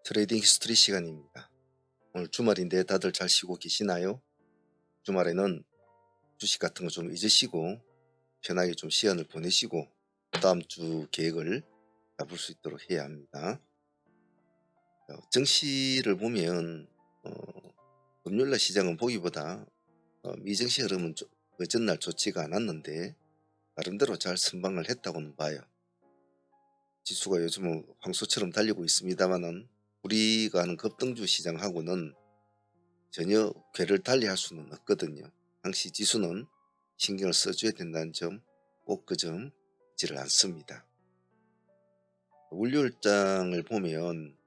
트레이딩 히스토리 시간입니다. 오늘 주말인데 다들 잘 쉬고 계시나요? 주말에는 주식 같은 거 좀 잊으시고 편하게 좀 시간을 보내시고 다음 주 계획을 잡을 수 있도록 해야 합니다. 증시를 보면 금요일날 시장은 보기보다 미증시 흐름은 그 전날 좋지가 않았는데 나름대로 잘 선방을 했다고는 봐요. 지수가 요즘은 황소처럼 달리고 있습니다만은 우리가 하는 급등주 시장하고는 전혀 궤를 달리할 수는 없거든요. 당시 지수는 신경을 써줘야 된다는 점, 꼭 그 점 잊지를 않습니다. 월요일장을 보면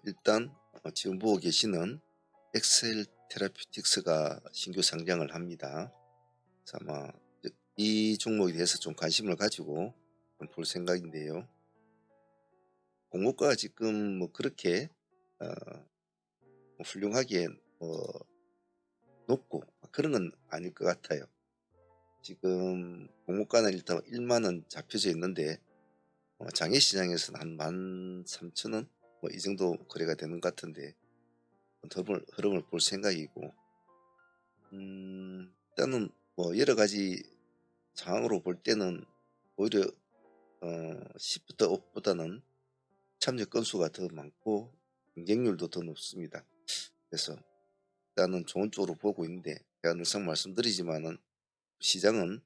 일단 지금 보고 계시는 엑셀 테라퓨틱스가 신규 상장을 합니다. 그래서 아마 이 종목에 대해서 좀 관심을 가지고 좀 볼 생각인데요. 공모가가 지금 뭐 그렇게 훌륭하게 높고 그런 건 아닐 것 같아요. 지금 공모가는 일단 1만원 잡혀져 있는데 장외시장에서는 한 13,000원 뭐 이 정도 거래가 되는 것 같은데 흐름을 볼 생각이고 일단은 뭐 여러가지 상황으로 볼 때는 오히려 시프트 업보다는 참여 건수가 더 많고 경쟁률도 더 높습니다. 그래서 일단은 좋은 쪽으로 보고 있는데 제가 늘상 말씀드리지만은 시장은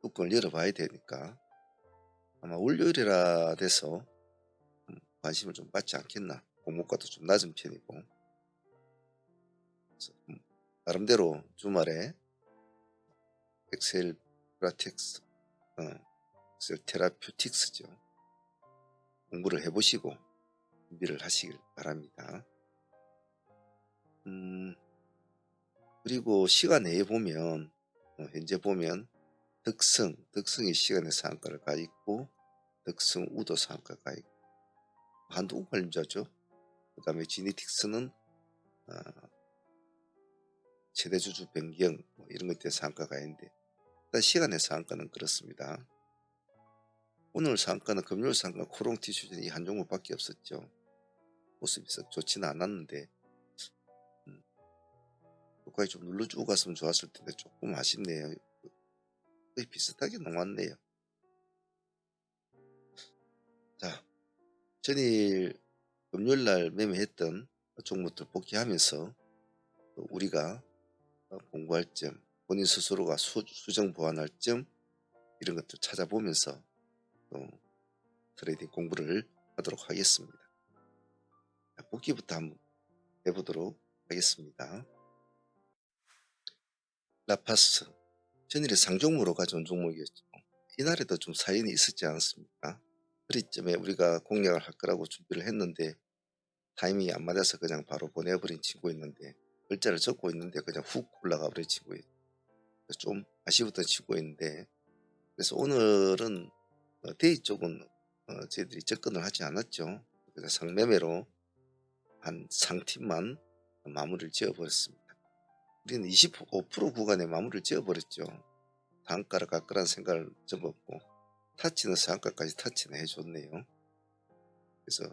뚜껑을 열어봐야 되니까 아마 월요일이라 돼서 관심을 좀 받지 않겠나. 공모가도 좀 낮은 편이고 그래서 나름대로 주말에 엑셀 프라텍스 엑셀 테라퓨틱스죠. 공부를 해보시고 준비를 하시길 바랍니다. 그리고 시간 내에 보면 현재 보면 덕성이 시간의 상한가를 가 있고 덕성우도 상한가가 있고 한두 관림자죠. 그 다음에 지니틱스는 최대주주 변경 뭐 이런 것들에 상한가가 있는데 일단 시간의 상한가는 그렇습니다. 오늘 상한가는 금요일 상한가 코롱티 수준이 한 종목밖에 없었죠. 모습이 썩 좋지는 않았는데 여기까지 좀 눌러주고 갔으면 좋았을 텐데 조금 아쉽네요. 거의 비슷하게 나왔네요. 자, 전일 금요일날 매매했던 종목들 복귀하면서 우리가 공부할 점, 본인 스스로가 수정 보완할 점 이런 것들 찾아보면서 또 트레이딩 공부를 하도록 하겠습니다. 자, 복귀부터 한번 해보도록 하겠습니다. 라파스 전일에 상종으로 가져온 종목이었죠. 이날에도 좀 사연이 있었지 않았습니까? 그리쯤에 우리가 공략을 할 거라고 준비를 했는데 타이밍이 안 맞아서 그냥 바로 보내버린 친구 있는데 글자를 적고 있는데 그냥 훅 올라가 버린 친구예요. 좀 아쉬웠던 친구였는데 그래서 오늘은 데이 쪽은 저희들이 접근을 하지 않았죠. 그래서 상매매로 한 상팀만 마무리를 지어버렸습니다. 우리는 25% 구간에 마무리를 지어버렸죠. 단가를 갈 거란 생각을 접었고 타치는 상가까지 타치는 해줬네요. 그래서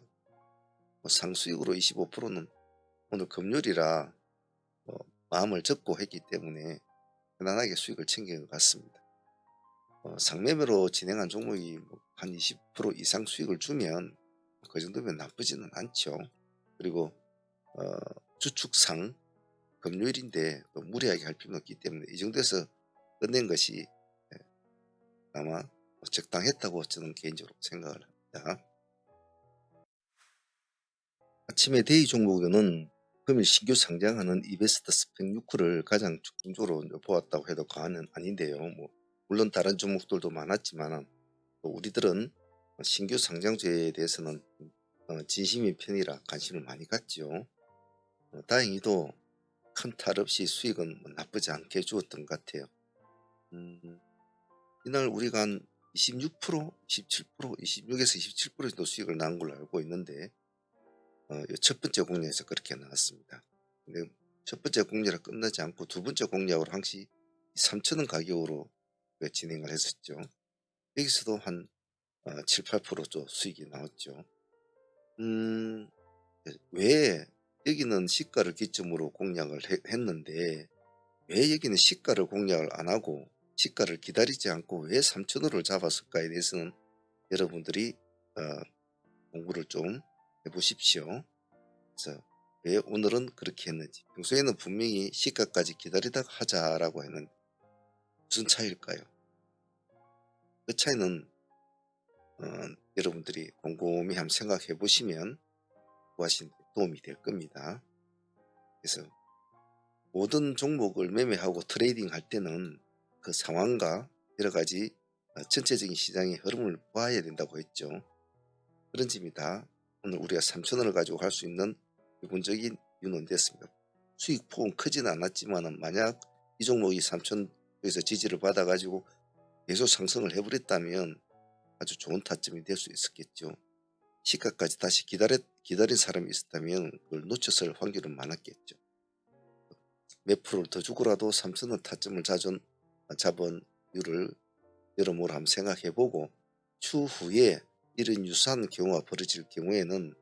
상수익으로 25%는 오늘 금요일이라 마음을 접고 했기 때문에 편안하게 수익을 챙긴 것 같습니다. 상매매로 진행한 종목이 한 20% 이상 수익을 주면 그 정도면 나쁘지는 않죠. 그리고 주축상 금요일인데 또 무리하게 할 필요는 없기 때문에 이 정도에서 끝낸 것이 아마 적당했다고 저는 개인적으로 생각을 합니다. 아침에 데이 종목에는 금일 신규 상장하는 이베스트 스펙6를 가장 중점적으로 보았다고 해도 과언은 아닌데요. 물론 다른 종목들도 많았지만 우리들은 신규 상장주에 대해서는 진심인 편이라 관심을 많이 갖죠. 다행히도 큰 탈 없이 수익은 나쁘지 않게 주었던 것 같아요. 이날 우리가 한 26%, 27%, 26에서 27% 정도 수익을 난 걸로 알고 있는데 첫 번째 공략에서 그렇게 나왔습니다. 근데 첫 번째 공략으로 끝나지 않고 두 번째 공략으로 항시 3,000원 가격으로 진행을 했었죠. 여기서도 한 7, 8% 수익이 나왔죠. 왜 여기는 시가를 기점으로 공략을 했는데 왜 여기는 시가를 공략을 안 하고 시가를 기다리지 않고 왜 3,000원을 잡았을까에 대해서는 여러분들이 어, 공부를 좀 해보십시오. 그래서 왜 오늘은 그렇게 했는지, 평소에는 분명히 시가까지 기다리다가 하자라고 했는데 무슨 차이일까요? 그 차이는 어, 여러분들이 곰곰이 한번 생각해 보시면 구하시는 데 도움이 될 겁니다. 그래서 모든 종목을 매매하고 트레이딩 할 때는 그 상황과 여러 가지 전체적인 시장의 흐름을 봐야 된다고 했죠. 그런 점이 다 오늘 우리가 3,000원을 가지고 갈 수 있는 기본적인 이유는 됐습니다. 수익 폭은 크지는 않았지만 만약 이 종목이 3,000에서 지지를 받아 가지고 계속 상승을 해버렸다면 아주 좋은 타점이 될 수 있었겠죠. 시가까지 다시 기다린 사람이 있었다면 그걸 놓쳤을 확률은 많았겠죠. 몇 프로를 더 주고라도 3,000원 타점을 잡은 이유를 여러모로 한번 생각해보고 추후에 이런 유사한 경우가 벌어질 경우에는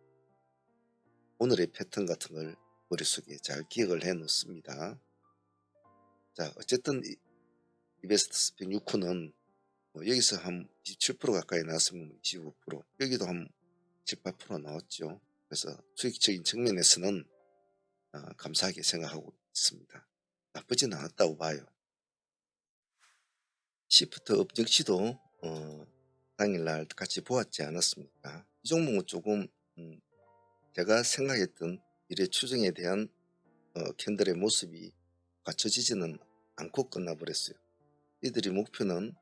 오늘의 패턴 같은 걸 머릿속에 잘 기억을 해 놓습니다. 자, 어쨌든 이베스트 스핀 6호는 여기서 한 27% 가까이 나왔으면 25%, 여기도 한 7, 8% 나왔죠. 그래서 수익적인 측면에서는 감사하게 생각하고 있습니다. 나쁘진 않았다고 봐요. 시프트업 역시도 당일날 같이 보았지 않았습니까? 이 종목은 조금 제가 생각했던 미래 추정에 대한 캔들의 모습이 갖춰지지는 않고 끝나버렸어요. 이들이 목표는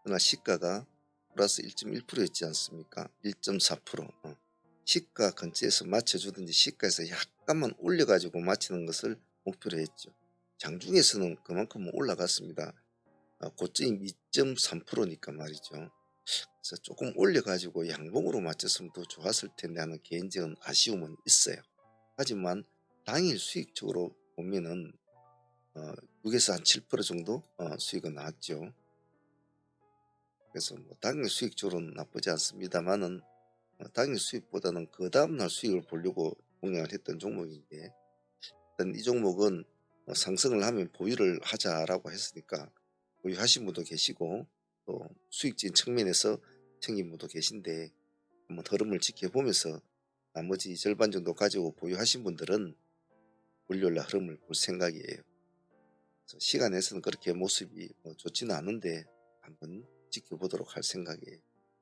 그러나 시가가 플러스 1.1%였지 않습니까? 1.4%. 시가 근처에서 맞춰주든지 시가에서 약간만 올려가지고 맞추는 것을 목표로 했죠. 장중에서는 그만큼 올라갔습니다. 고점이 2.3%니까 말이죠. 그래서 조금 올려가지고 양봉으로 맞췄으면 더 좋았을 텐데 하는 개인적인 아쉬움은 있어요. 하지만 당일 수익적으로 보면은 6에서 한 7% 정도 수익은 나왔죠. 그래서 뭐 당일 수익적으로는 나쁘지 않습니다만은 당일 수익보다는 그 다음날 수익을 보려고 공략을 했던 종목인데, 일단 이 종목은 상승을 하면 보유를 하자라고 했으니까 보유하신 분도 계시고 또 수익적인 측면에서 챙긴 분도 계신데, 한번 흐름을 지켜보면서 나머지 절반 정도 가지고 보유하신 분들은 월요일날 흐름을 볼 생각이에요. 그래서 시간에서는 그렇게 모습이 좋지는 않은데 한번 지켜보도록 할 생각이에요.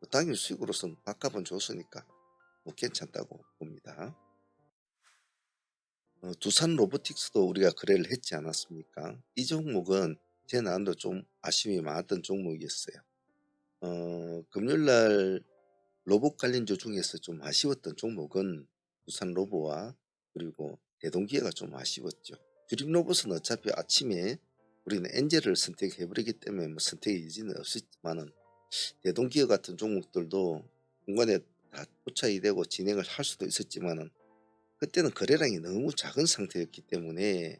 당일 수익으로서는 밥값은 좋으니까 괜찮다고 봅니다. 두산 로보틱스도 우리가 거래를 했지 않았습니까? 이 종목은 제 나름대로 좀 아쉬움이 많았던 종목이었어요. 금요일날 로봇 관련주 중에서 좀 아쉬웠던 종목은 두산 로보와 그리고 대동기계가 좀 아쉬웠죠. 드림 로봇은 어차피 아침에 우리는 엔젤을 선택해버리기 때문에 뭐 선택의 여지는 없었지만은 대동기계 같은 종목들도 중간에 다 포착이 되고 진행을 할 수도 있었지만은 그때는 거래량이 너무 작은 상태였기 때문에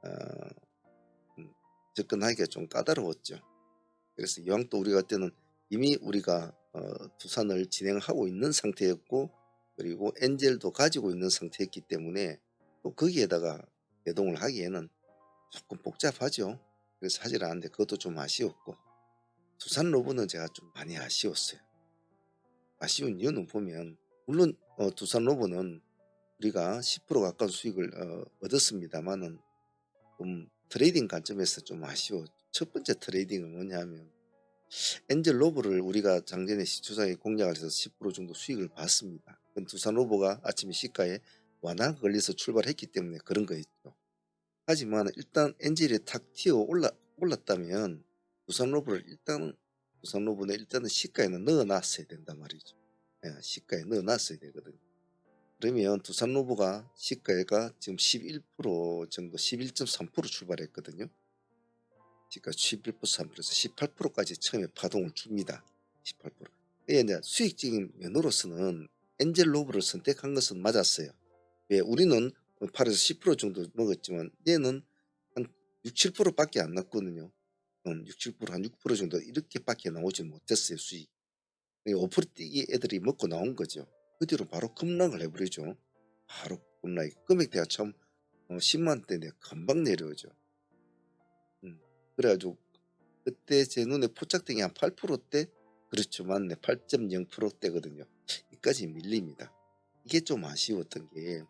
어, 접근하기가 좀 까다로웠죠. 그래서 이왕 또 우리가 그때는 이미 우리가 두산을 진행하고 있는 상태였고 그리고 엔젤도 가지고 있는 상태였기 때문에 또 거기에다가 대동을 하기에는 조금 복잡하죠. 그래서 하질 않았는데 그것도 좀 아쉬웠고, 두산 로보는 제가 좀 많이 아쉬웠어요. 아쉬운 이유는 보면 물론 두산 로보는 우리가 10% 가까운 수익을 얻었습니다만은 좀 트레이딩 관점에서 좀 아쉬워. 첫 번째 트레이딩은 뭐냐면 엔젤 로보를 우리가 작년에 시초장에 공략을 해서 10% 정도 수익을 봤습니다. 그건 두산 로보가 아침에 시가에 완화가 걸려서 출발했기 때문에 그런 거였죠. 하지만 일단 엔젤이 탁 튀어 올랐다면 두산 로보를 두산 로보는 일단은 시가에는 넣어놨어야 된단 말이죠. 예, 시가에 넣어놨어야 되거든요. 그러면 두산 로보가 시가가 지금 11% 정도 11.3% 출발했거든요. 시가 11.3%에서 18%까지 처음에 파동을 줍니다. 18%. 이제 수익적인 면으로서는 엔젤 로보를 선택한 것은 맞았어요. 왜 우리는 8에서 10% 정도 먹었지만 얘는 한 6, 7%밖에 안 났거든요. 6, 7%, 한 6% 정도 이렇게밖에 나오지 못했어요. 수익. 5% 뛰기 애들이 먹고 나온 거죠. 그 뒤로 바로 급락을 해버리죠. 바로 급락이 금액대가 참 10만 대인데 금방 내려오죠. 그래가지고 그때 제 눈에 포착된 게 한 8%대. 그렇죠, 맞네, 8.0%대거든요. 이까지 밀립니다. 이게 좀 아쉬웠던 게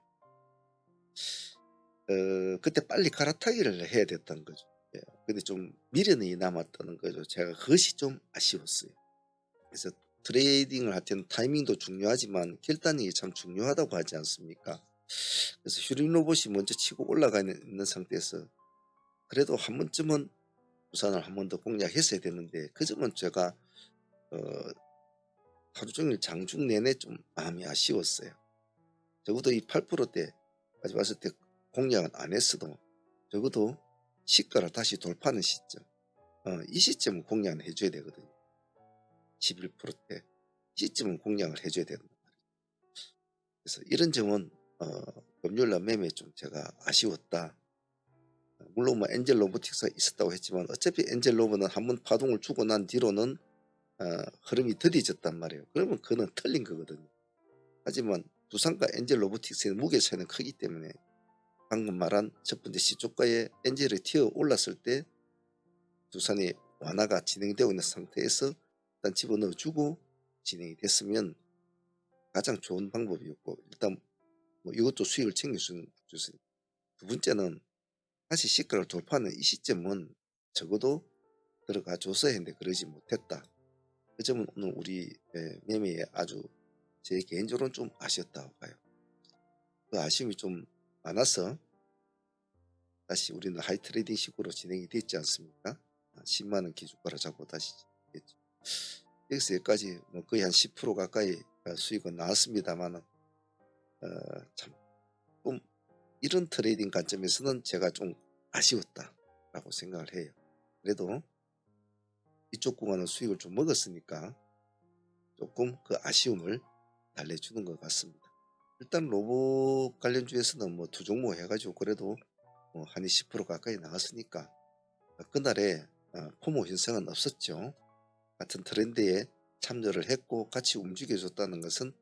그때 빨리 갈아타기를 해야 됐던 거죠. 예. 근데 좀 미련이 남았다는 거죠. 제가 그것이 좀 아쉬웠어요. 그래서 트레이딩을 할 때는 타이밍도 중요하지만 결단력이 참 중요하다고 하지 않습니까? 그래서 휴림 로봇이 먼저 치고 올라가 있는 상태에서 그래도 한 번쯤은 부산을 한 번 더 공략했어야 되는데 그 점은 제가 어 하루 종일 장중 내내 좀 마음이 아쉬웠어요. 적어도 이 8%대까지 왔을 때 공략은 안 했어도 적어도 시가를 다시 돌파하는 시점, 이 시점은 공략을 해줘야 되거든요. 11%대 이 시점은 공략을 해줘야 된다. 그래서 이런 점은 금요일날 매매 좀 제가 아쉬웠다. 물론 뭐 엔젤 로보틱스가 있었다고 했지만 어차피 엔젤 로봇은 한번 파동을 주고 난 뒤로는 흐름이 더디졌단 말이에요. 그러면 그거는 틀린 거거든요. 하지만 두산과 엔젤 로보틱스의 무게 차이는 크기 때문에 방금 말한 첫 번째 시초가에 엔젤이 튀어 올랐을 때 두산이 완화가 진행되고 있는 상태에서 일단 집어넣어 주고 진행이 됐으면 가장 좋은 방법이었고, 일단 뭐 이것도 수익을 챙길 수 있는. 두 번째는 다시 시가를 돌파하는 이 시점은 적어도 들어가 줬어야 했는데 그러지 못했다. 그 점은 오늘 우리 매매에 아주 제 개인적으로는 좀 아쉬웠다고 봐요. 그 아쉬움이 좀 많아서 다시 우리는 하이트레이딩 식으로 진행이 됐지 않습니까? 10만원 기준가를 잡고 다시 했죠. 여기서 여기까지 뭐 거의 한 10% 가까이 수익은 나왔습니다만 참 이런 트레이딩 관점에서는 제가 좀 아쉬웠다라고 생각을 해요. 그래도 이쪽 구간은 수익을 좀 먹었으니까 조금 그 아쉬움을 달래주는 것 같습니다. 일단 로봇 관련주에서는 뭐 두 종목 해가지고 그래도 한 20% 가까이 나왔으니까 그날에 포모 현상은 없었죠. 같은 트렌드에 참여를 했고 같이 움직여줬다는 것은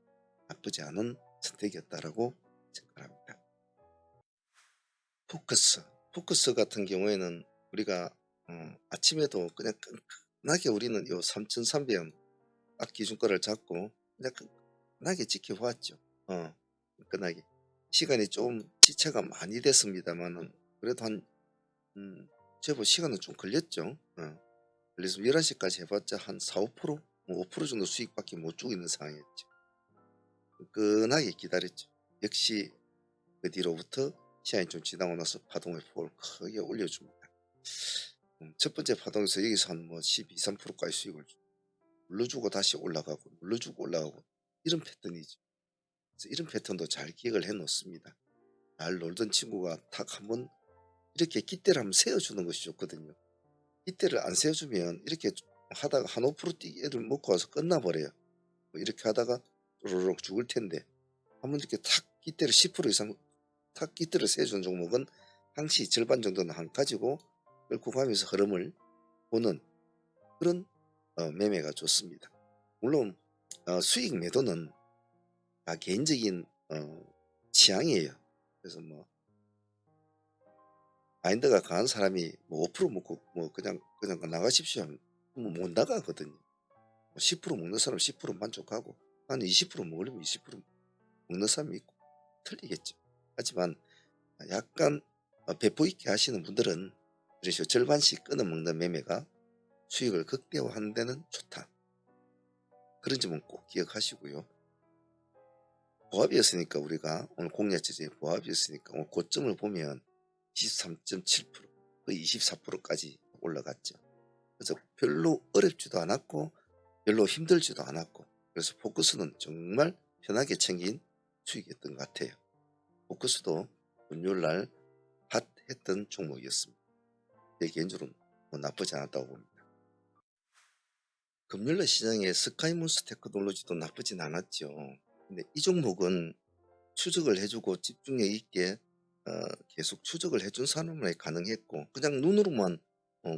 나쁘지 않은 선택이었다라고 생각합니다. 포커스 같은 경우에는 우리가 아침에도 그냥 끈끈하게 우리는 요 3,300원 딱 기준가를 잡고 그냥 끈끈하게 지켜왔죠. 끈끈하게 시간이 좀 지체가 많이 됐습니다만은 그래도 한 제법 시간은 좀 걸렸죠. 그래서 11시까지 해봤자 한 4, 5%? 뭐 5% 정도 수익밖에 못 주고 있는 상황이었죠. 끈끈하게 기다렸죠. 역시 그 뒤로부터 시간이 좀 지나고 나서 파동의 폭을 크게 올려줍니다. 첫 번째 파동에서 여기서 한 뭐 12, 3%까지 수익을 눌러주고 다시 올라가고 눌러주고 올라가고 이런 패턴이죠. 그래서 이런 패턴도 잘 기억을 해 놓습니다. 잘 놀던 친구가 탁 한번 이렇게 깃대를 한번 세워주는 것이 좋거든요. 깃대를 안 세워주면 이렇게 하다가 한 5% 뛰기를 먹고 와서 끝나버려요. 뭐 이렇게 하다가 쪼르륵 죽을 텐데 한번 이렇게 탁 깃대를 10% 이상 탁 깃대를 세워주는 종목은 항시 절반 정도는 한 가지고 끌고 가면서 흐름을 보는 그런 매매가 좋습니다. 물론 수익 매도는 다 개인적인 취향이에요. 그래서 뭐 마인드가 강한 사람이 뭐 5% 먹고 뭐 그냥 나가십시오 하면 못 나가거든요. 10% 먹는 사람 10% 만족하고 나는 20% 먹으려면 20% 먹는 사람이 있고 틀리겠죠. 하지만 약간 배포 있게 하시는 분들은 그래서 절반씩 끊어 먹는 매매가 수익을 극대화하는 데는 좋다. 그런 점은 꼭 기억하시고요. 보합이었으니까 우리가 오늘 공략제재 보합이었으니까 오늘 고점을 보면 23.7% 거의 24%까지 올라갔죠. 그래서 별로 어렵지도 않았고 별로 힘들지도 않았고 그래서 포커스는 정말 편하게 챙긴 수익이었던 것 같아요. 포커스도 금요일날 핫했던 종목이었습니다. 제 개인적으로는 뭐 나쁘지 않았다고 봅니다. 금요일날 시장에 스카이몬스 테크놀로지도 나쁘진 않았죠. 근데 이 종목은 추적을 해주고 집중력 있게 계속 추적을 해준 사람만이 가능했고 그냥 눈으로만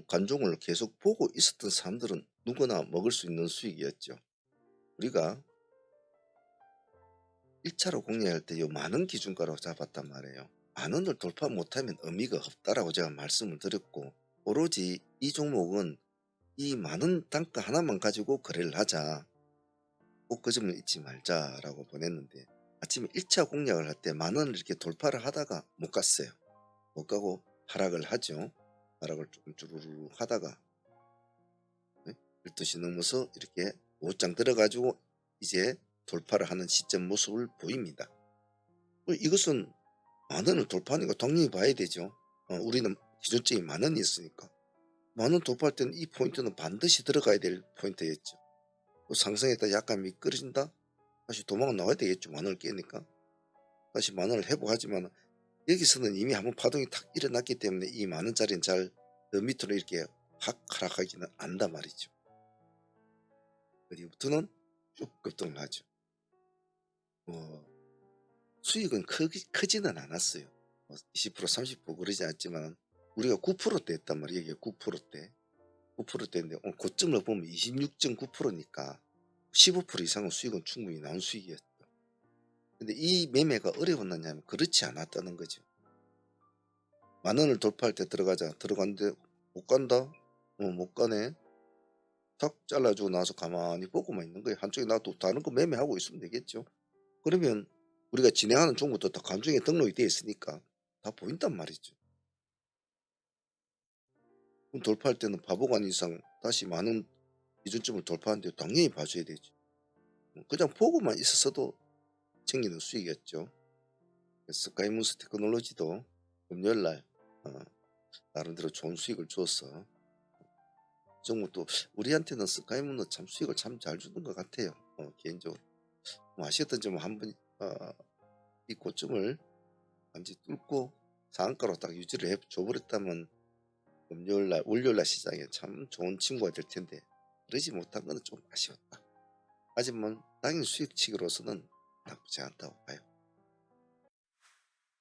관종을 계속 보고 있었던 사람들은 누구나 먹을 수 있는 수익이었죠. 우리가 1 차로 공략할 때 요 만원 기준가로 잡았단 말이에요. 10,000원을 돌파 못하면 의미가 없다라고 제가 말씀을 드렸고, 오로지 이 종목은 이 만원 단가 하나만 가지고 거래를 하자. 꼭 그 점을 잊지 말자라고 보냈는데, 아침에 1차 공략을 할 때 10,000원을 이렇게 돌파를 하다가 못 갔어요. 못 가고 하락을 하죠. 하락을 조금 주르르 하다가 12시 넘어서 이렇게 옷장 들어가지고 이제 돌파를 하는 시점 모습을 보입니다. 이것은 10,000원을 돌파하니까 당연히 봐야 되죠. 우리는 기존적인 10,000원이 있으니까 10,000원 돌파할 때는 이 포인트는 반드시 들어가야 될 포인트였죠. 또 상승했다 약간 미끄러진다, 다시 도망 나와야 되겠죠. 10,000원을 깨니까 다시 10,000원을 회복하지만, 여기서는 이미 한번 파동이 탁 일어났기 때문에 이 10,000원짜리는 잘 더 밑으로 이렇게 확 하락하기는 않단 말이죠. 그리고부터는 쭉 급등을 하죠. 수익은 크지는 않았어요. 20% 30% 그러지 않지만 우리가 9%대 했단 말이에요. 이게 9%대 9%대인데 고점을 보면 26.9%니까 15% 이상의 수익은 충분히 나온 수익이었죠. 근데 이 매매가 어려웠느냐 하면 그렇지 않았다는 거죠. 10,000원을 돌파할 때 들어가자, 들어갔는데 못 간다? 못 가네. 탁 잘라주고 나서 가만히 보고만 있는 거예요. 한쪽에 놔도 다른 거 매매하고 있으면 되겠죠. 그러면 우리가 진행하는 종부터 다 감정에 등록이 되어 있으니까 다 보인단 말이죠. 그럼 돌파할 때는 바보가 아닌 이상 다시 10,000원 기준점을 돌파하는데 당연히 봐줘야 되죠. 그냥 보고만 있었어도 챙기는 수익이었죠. 스카이문스 테크놀로지도 금요일날 나름대로 좋은 수익을 주어서, 정말 또 우리한테는 스카이문은 참 수익을 참 잘 주는 것 같아요. 개인적으로 아쉬웠던 점은 한번 이 고점을 완전히 뚫고 상한가로 딱 유지를 해 줘버렸다면 금요일날 월요일날 시장에 참 좋은 친구가 될 텐데, 그러지 못한 것은 좀 아쉬웠다. 하지만 당일 수익치기로서는 나쁘지 않다고 봐요.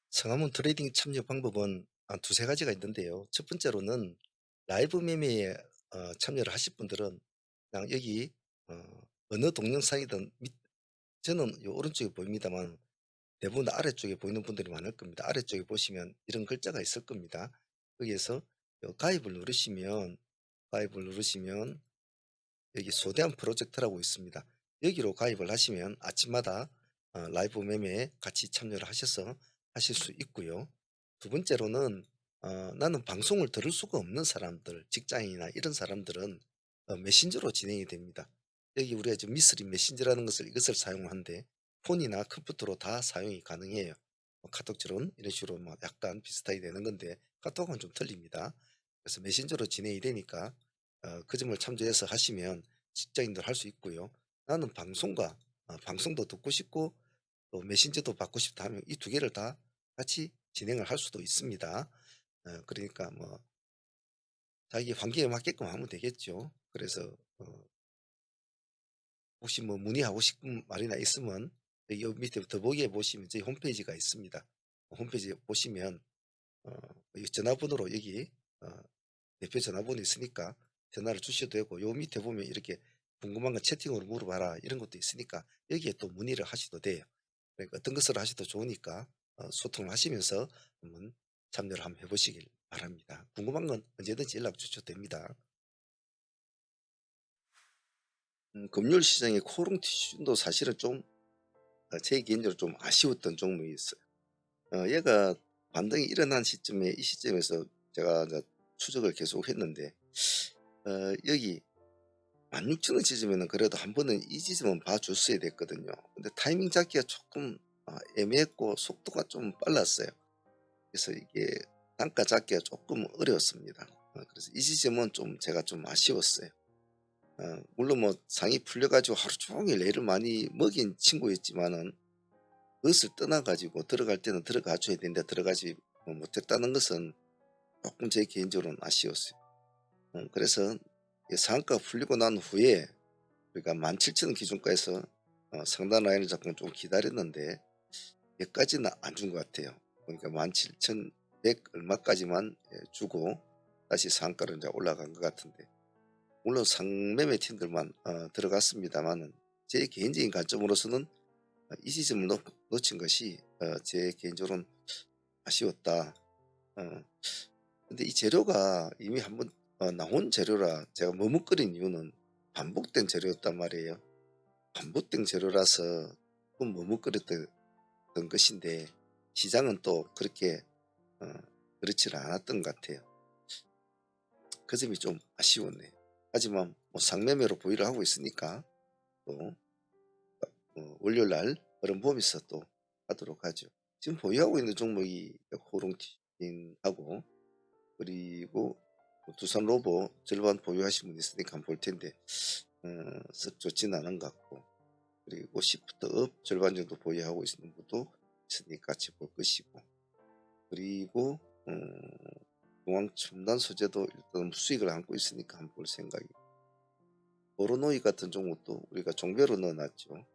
성함은 트레이딩 참여 방법은 두세 가지가 있는데요. 첫 번째로는 라이브 매매에 참여를 하실 분들은 그냥 여기 어느 동영상이든 저는 요 오른쪽에 보입니다만 대부분 아래쪽에 보이는 분들이 많을 겁니다. 아래쪽에 보시면 이런 글자가 있을 겁니다. 거기에서 요 가입을 누르시면 여기 소대한 프로젝트라고 있습니다. 여기로 가입을 하시면 아침마다 라이브 매매에 같이 참여를 하셔서 하실 수 있고요. 두 번째로는 나는 방송을 들을 수가 없는 사람들, 직장인이나 이런 사람들은 메신저로 진행이 됩니다. 여기 우리가 지금 미스리 메신저라는 이것을 사용하는데 폰이나 컴퓨터로 다 사용이 가능해요. 카톡처럼 이런 식으로 약간 비슷하게 되는 건데 카톡은 좀 틀립니다. 그래서 메신저로 진행이 되니까 그 점을 참조해서 하시면 직장인들 할 수 있고요. 나는 방송도 듣고 싶고 또 메신저도 받고 싶다 하면 이 두 개를 다 같이 진행을 할 수도 있습니다. 그러니까 자기 환경에 맞게끔 하면 되겠죠. 그래서 혹시 문의하고 싶은 말이나 있으면 여기 밑에 더보기에 보시면 저희 홈페이지가 있습니다. 홈페이지 보시면 이 전화번호로 여기 어, 대표 전화번호 있으니까 전화를 주셔도 되고, 요 밑에 보면 이렇게 궁금한 거 채팅으로 물어봐라 이런 것도 있으니까 여기에 또 문의를 하셔도 돼요. 그러니까 어떤 것을 하셔도 좋으니까 소통을 하시면서 한번 참여를 한번 해보시길 바랍니다. 궁금한 건 언제든지 연락 주셔도 됩니다. 금요일 시장의 코롱 티슈도 사실은 좀 제 개인적으로 좀 아쉬웠던 종목이 있어요. 얘가 반등이 일어난 시점에 이 시점에서 제가 이제 추적을 계속 했는데 여기 16,000원 지점에는 그래도 한 번은 이 지점은 봐줬어야 됐거든요. 근데 타이밍 잡기가 조금 애매했고 속도가 좀 빨랐어요. 그래서 이게 단가 잡기가 조금 어려웠습니다. 그래서 이 지점은 좀 제가 좀 아쉬웠어요. 물론 상이 풀려가지고 하루 종일 애를 많이 먹인 친구였지만은 그것을 떠나가지고 들어갈 때는 들어가 줘야 되는데 들어가지 못했다는 것은 조금 제 개인적으로는 아쉬웠어요. 그래서 상한가 풀리고 난 후에 우리가 17,000원 기준가에서 상단 라인을 잡고 좀 기다렸는데 여기까지는 안 준 것 같아요. 그러니까 17,100 얼마까지만 주고 다시 상한가로 이제 올라간 것 같은데, 물론 상매매 팀들만 들어갔습니다만은 제 개인적인 관점으로서는 이 시점을 놓친 것이 제 개인적으로는 아쉬웠다. 어 근데 이 재료가 이미 한번 나온 재료라 제가 머뭇거린 이유는 반복된 재료였단 말이에요. 반복된 재료라서 좀 머뭇거렸던 것인데 시장은 또 그렇게 어 그렇지는 않았던 것 같아요. 그 점이 좀 아쉬웠네요. 하지만 뭐 상매매로 보유를 하고 있으니까 또 월요일 날 흐름보면서 또 하도록 하죠. 지금 보유하고 있는 종목이 호롱틴하고 그리고 뭐 두산로보 절반 보유하신 분 있으니까 한번 볼 텐데 썩 좋지는 않은 것 같고, 그리고 시프트업 절반 정도 보유하고 있는 분도 있으니까 같이 볼 것이고, 그리고 중앙첨단 소재도 일단 수익을 안고 있으니까 한번 볼 생각이고, 보로노이 같은 종목도 우리가 종배로 넣어놨죠.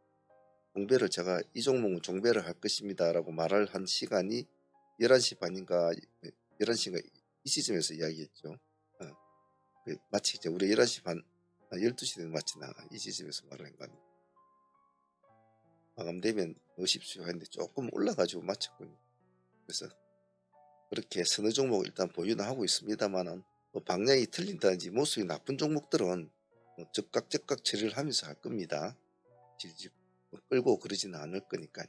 종배를 제가 이 종목은 종배를 할 것입니다 라고 말을 한 시간이 11시 반인가 11시인가 이 시점에서 이야기했죠. 마치 이제 우리 11시 반 12시 되면 마치 이 시점에서 말을 한 겁니다. 마감되면 넣으십시오 했는데 조금 올라가지고 마쳤군요. 그래서 그렇게 서너 종목 일단 보유는 하고 있습니다만은 뭐 방향이 틀린다든지 모습이 나쁜 종목들은 적각 처리를 하면서 할 겁니다. 질질 끌고 그러지는 않을 거니까요.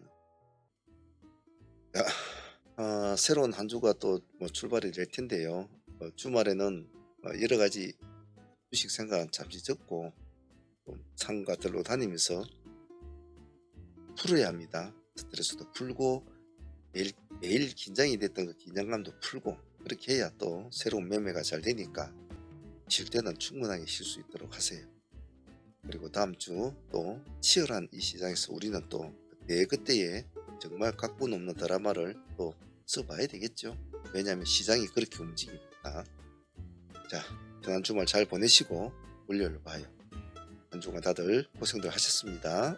새로운 한 주가 또 뭐 출발이 될 텐데요. 주말에는 여러 가지 주식 생각은 잠시 접고 상가 들러 다니면서 풀어야 합니다. 스트레스도 풀고 매일 긴장이 됐던 그 긴장감도 풀고, 그렇게 해야 또 새로운 매매가 잘 되니까 쉴 때는 충분하게 쉴 수 있도록 하세요. 그리고 다음 주 또 치열한 이 시장에서 우리는 또 그때에 정말 각본 없는 드라마를 또 써봐야 되겠죠. 왜냐하면 시장이 그렇게 움직입니다. 자, 편한 주말 잘 보내시고 월요일 봐요. 한 주간 다들 고생들 하셨습니다.